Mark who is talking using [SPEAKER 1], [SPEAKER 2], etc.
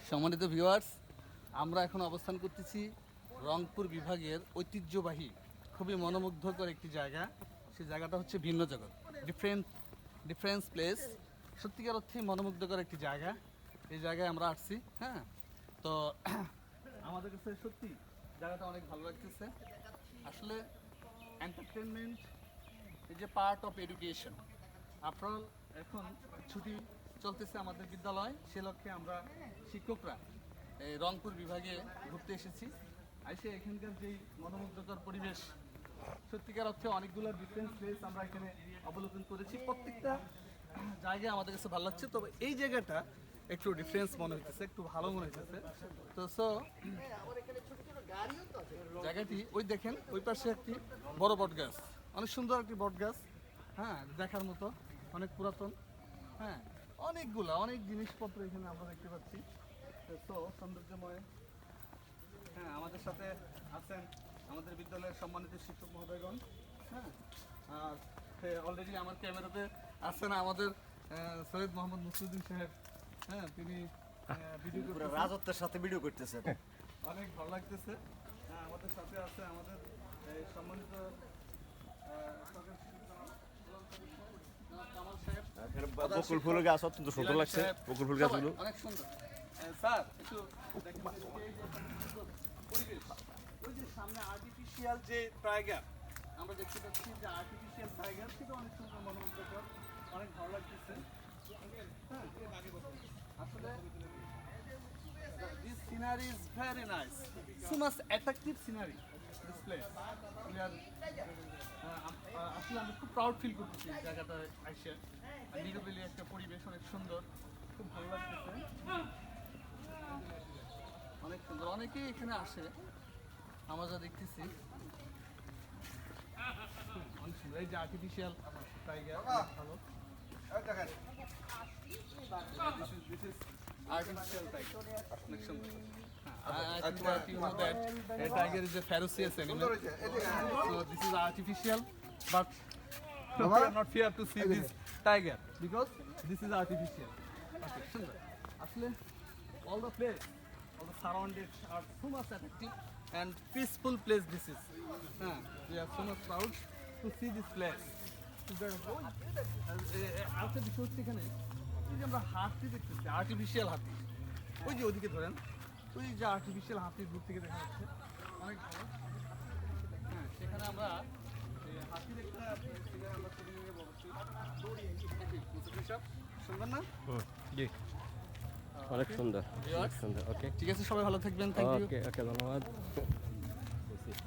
[SPEAKER 1] সম্মানিত ভিউয়ার্স, আমরা এখন অবস্থান করতেছি রংপুর বিভাগের ঐতিহ্যবাহী খুবই মনোমুগ্ধকর একটি জায়গা। সেই জায়গাটা হচ্ছে ভিন্ন জগৎ, ডিফারেন্স প্লেস। সত্যিকার অর্থে মনোমুগ্ধকর একটি জায়গা। এই জায়গায় আমরা আসছি। হ্যাঁ, তো আমাদের কাছে সত্যি জায়গাটা অনেক ভালো লাগতেছে। আসলে entertainment is a part of education. After এখন ছুটি চলতেছে আমাদের বিদ্যালয়, সে লক্ষ্যে আমরা শিক্ষকরা এই রংপুর বিভাগে ঘুরতে এসেছি। এসে এখানকার যেই মনোমুগ্ধকর পরিবেশ, সত্যিকার অর্থে অনেকগুলো ডিফারেন্স প্লেস আমরা এখানে অবলোকন করেছি। প্রত্যেকটা জায়গায় আমাদের কাছে ভালো লাগছে, তবে এই জায়গাটা একটু ডিফারেন্স মনে হইতেছে, একটু ভালো মনে হইতেছে। তো জায়গাটি ওই দেখেন, ওই পাশে একটি বড় বট গাছ, অনেক সুন্দর একটি বট গাছ। হ্যাঁ, দেখার মতো, অনেক পুরাতন। হ্যাঁ, অনেক জিনিসপত্র এখানে আমরা দেখতে পাচ্ছি। তো সৌন্দর্যময়। হ্যাঁ, আমাদের সাথে আছেন আমাদের বিদ্যালয়ের সম্মানিত শিক্ষক মহোদয়গণ। হ্যাঁ, আর অলরেডি আমার ক্যামেরাতে আছেন আমাদের সৈয়দ মোহাম্মদ মুসলিউদ্দিন সাহেব। হ্যাঁ, তিনি ভিডিও
[SPEAKER 2] রাজত্বের সাথে ভিডিও করতেছে,
[SPEAKER 1] অনেক ভালো লাগতেছে। হ্যাঁ, আমাদের সাথে আছে আমাদের সম্মানিত
[SPEAKER 2] বকুল ফুলের গাছ অত্যন্ত সুন্দর লাগছে। বকুল ফুল গাছগুলো
[SPEAKER 1] অনেক সুন্দর। স্যার, একটু পরিবেশ, ওই যে সামনে আর্টিফিশিয়াল যে টাইগার আমরা দেখতে পাচ্ছি, যে আর্টিফিশিয়াল টাইগার, সেটা অনেক সুন্দর, মনোমুগ্ধকর, অনেক ভালো লাগতেছে। হ্যাঁ, আসলে this scenery is very nice, so much attractive scenery this place. We are আসলে আমি খুব প্রাউড ফিল করতেছি এই জায়গাটা এসে। নিরিবিলি একটা পরিবেশ, অনেক সুন্দর, খুব ভালো লাগতেছে, অনেক সুন্দর। অনেকেই এখানে আসে, আমরা যা দেখতেছি অনেক সুন্দর। এই যে আর্টিফিশিয়াল টাইগার, ভালো artificial tiger, অনেক সুন্দর। I think that you know that a tiger is a ferocious animal. So this is artificial, but we are not fear to see this tiger because this is artificial. Okay, সুন্দর। আসলে all the place, all the surrounded are so much attractive and peaceful place this is. We are so much proud to see this place. আরেকটা বিষয় হচ্ছে এখানে, এই যে আমরা হাতি দেখতেছি, আর্টিফিশিয়াল হাতি, ওই যে ওদিকে ধরেন, ওই যে আর্টিফিশিয়াল হাতি দূর থেকে দেখা যাচ্ছে, অনেক ভালো। হ্যাঁ, সেখানে আমরা হাতির একটা সেখানে আমরা সুন্দর না?
[SPEAKER 3] অনেক সুন্দর, অনেক সুন্দর। ওকে,
[SPEAKER 1] ঠিক আছে, সবাই ভালো থাকবেন। Thank you.
[SPEAKER 3] ওকে, ধন্যবাদ।